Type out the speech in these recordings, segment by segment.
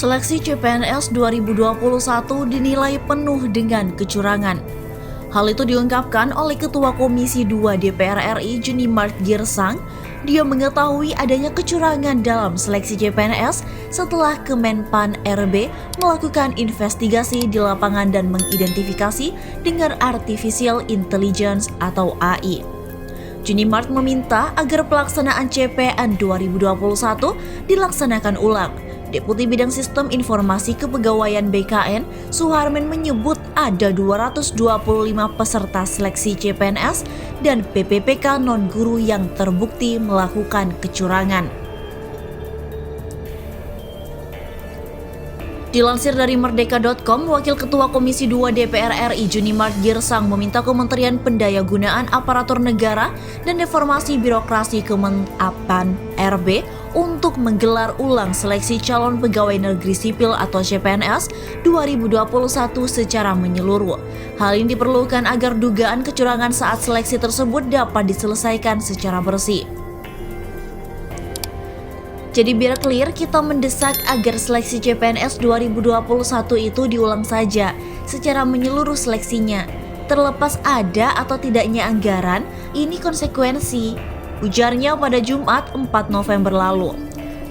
Seleksi CPNS 2021 dinilai penuh dengan kecurangan. Hal itu diungkapkan oleh Ketua Komisi 2 DPR RI Junimart Girsang. Dia mengetahui adanya kecurangan dalam seleksi CPNS setelah Kemenpan RB melakukan investigasi di lapangan dan mengidentifikasi dengan Artificial Intelligence atau AI. Junimart meminta agar pelaksanaan CPN 2021 dilaksanakan ulang. Deputi Bidang Sistem Informasi Kepegawaian BKN, Suharman menyebut ada 225 peserta seleksi CPNS dan PPPK non-guru yang terbukti melakukan kecurangan. Dilansir dari Merdeka.com, Wakil Ketua Komisi 2 DPR RI Junimart Girsang meminta Kementerian Pendayagunaan Aparatur Negara dan Reformasi Birokrasi Kemenpan RB untuk menggelar ulang seleksi calon pegawai negeri sipil atau CPNS 2021 secara menyeluruh. Hal ini diperlukan agar dugaan kecurangan saat seleksi tersebut dapat diselesaikan secara bersih. Jadi biar clear, kita mendesak agar seleksi CPNS 2021 itu diulang saja secara menyeluruh seleksinya. Terlepas ada atau tidaknya anggaran, ini konsekuensi, ujarnya pada Jumat 4 November lalu.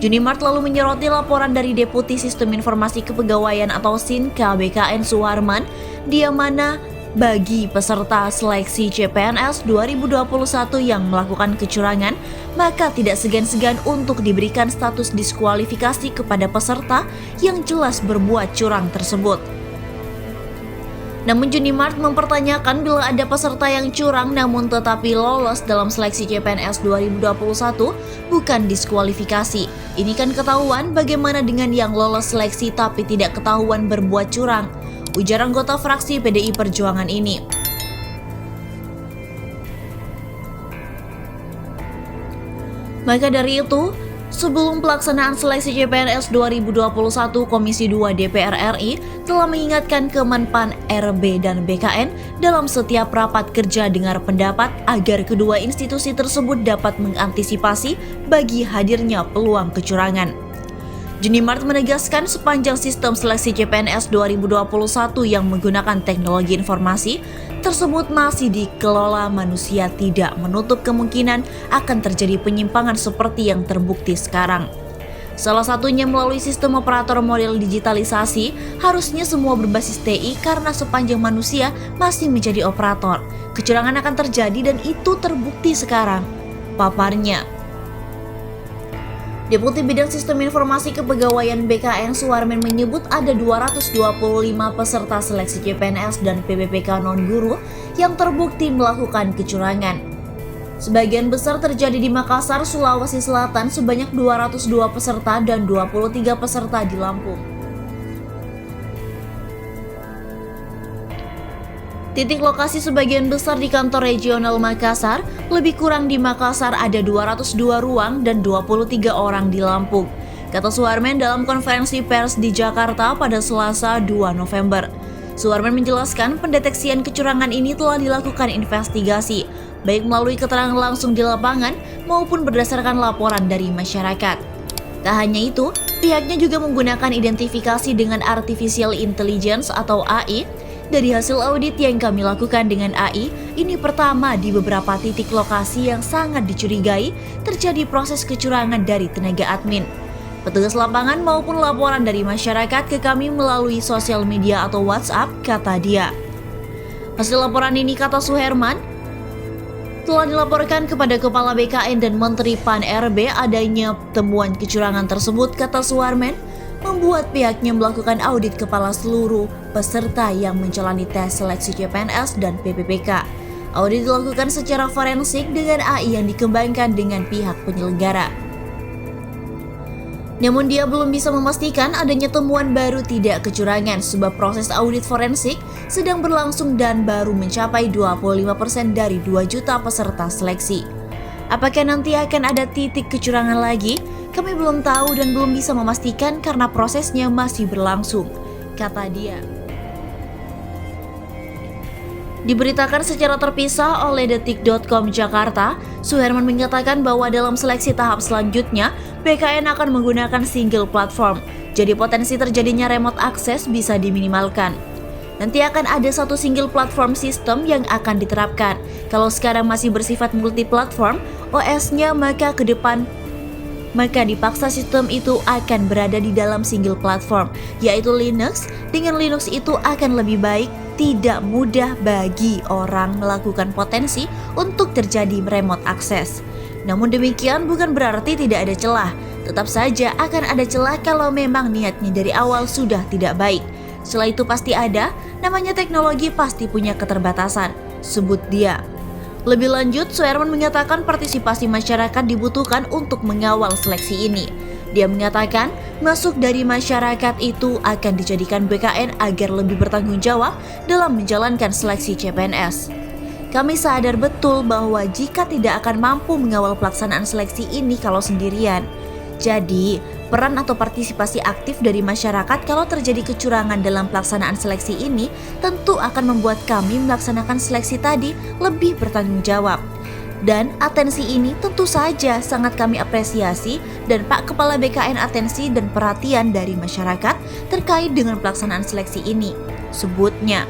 Junimart lalu menyoroti laporan dari Deputi Sistem Informasi Kepegawaian atau SINKA BKN Suharman, dia mana bagi peserta seleksi CPNS 2021 yang melakukan kecurangan, maka tidak segan-segan untuk diberikan status diskualifikasi kepada peserta yang jelas berbuat curang tersebut. Namun Junimart mempertanyakan bila ada peserta yang curang namun tetapi lolos dalam seleksi CPNS 2021 bukan diskualifikasi. Ini kan ketahuan, bagaimana dengan yang lolos seleksi tapi tidak ketahuan berbuat curang, ujar anggota fraksi PDI Perjuangan ini. Maka dari itu, sebelum pelaksanaan seleksi CPNS 2021, Komisi 2 DPR RI telah mengingatkan Kemenpan RB dan BKN dalam setiap rapat kerja dengar pendapat agar kedua institusi tersebut dapat mengantisipasi bagi hadirnya peluang kecurangan. Junimart menegaskan sepanjang sistem seleksi CPNS 2021 yang menggunakan teknologi informasi tersebut masih dikelola manusia, tidak menutup kemungkinan akan terjadi penyimpangan seperti yang terbukti sekarang. Salah satunya melalui sistem operator model digitalisasi, harusnya semua berbasis TI karena sepanjang manusia masih menjadi operator, kecurangan akan terjadi dan itu terbukti sekarang, paparnya. Deputi Bidang Sistem Informasi Kepegawaian BKN Suharman menyebut ada 225 peserta seleksi CPNS dan PPPK non-guru yang terbukti melakukan kecurangan. Sebagian besar terjadi di Makassar, Sulawesi Selatan sebanyak 202 peserta dan 23 peserta di Lampung. Titik lokasi sebagian besar di kantor regional Makassar, lebih kurang di Makassar ada 202 ruang dan 23 orang di Lampung, kata Suharman dalam konferensi pers di Jakarta pada Selasa 2 November. Suharman menjelaskan pendeteksian kecurangan ini telah dilakukan investigasi, baik melalui keterangan langsung di lapangan maupun berdasarkan laporan dari masyarakat. Tak hanya itu, pihaknya juga menggunakan identifikasi dengan Artificial Intelligence atau AI. Dari hasil audit yang kami lakukan dengan AI, ini pertama di beberapa titik lokasi yang sangat dicurigai terjadi proses kecurangan dari tenaga admin, petugas lapangan maupun laporan dari masyarakat ke kami melalui sosial media atau WhatsApp, kata dia. Hasil laporan ini, kata Suherman, telah dilaporkan kepada Kepala BKN dan Menteri PAN RB. Adanya temuan kecurangan tersebut, kata Suharman, membuat pihaknya melakukan audit kepala seluruh peserta yang menjalani tes seleksi CPNS dan PPPK. Audit dilakukan secara forensik dengan AI yang dikembangkan dengan pihak penyelenggara. Namun dia belum bisa memastikan adanya temuan baru tidak kecurangan sebab proses audit forensik sedang berlangsung dan baru mencapai 25% dari 2 juta peserta seleksi. Apakah nanti akan ada titik kecurangan lagi? Kami belum tahu dan belum bisa memastikan karena prosesnya masih berlangsung, kata dia. Diberitakan secara terpisah oleh Detik.com Jakarta, Suherman menyatakan bahwa dalam seleksi tahap selanjutnya, BKN akan menggunakan single platform. Jadi potensi terjadinya remote access bisa diminimalkan. Nanti akan ada satu single platform system yang akan diterapkan. Kalau sekarang masih bersifat multi-platform, OS-nya maka dipaksa sistem itu akan berada di dalam single platform, yaitu Linux. Dengan Linux itu akan lebih baik, tidak mudah bagi orang melakukan potensi untuk terjadi remote access. Namun demikian bukan berarti tidak ada celah. Tetap saja akan ada celah kalau memang niatnya dari awal sudah tidak baik. Setelah itu pasti ada, namanya teknologi pasti punya keterbatasan, sebut dia. Lebih lanjut, Suherman mengatakan partisipasi masyarakat dibutuhkan untuk mengawal seleksi ini. Dia mengatakan, masuk dari masyarakat itu akan dijadikan BKN agar lebih bertanggung jawab dalam menjalankan seleksi CPNS. Kami sadar betul bahwa jika tidak akan mampu mengawal pelaksanaan seleksi ini kalau sendirian. Jadi, peran atau partisipasi aktif dari masyarakat kalau terjadi kecurangan dalam pelaksanaan seleksi ini tentu akan membuat kami melaksanakan seleksi tadi lebih bertanggung jawab. Dan atensi ini tentu saja sangat kami apresiasi dan Pak Kepala BKN atensi dan perhatian dari masyarakat terkait dengan pelaksanaan seleksi ini, sebutnya.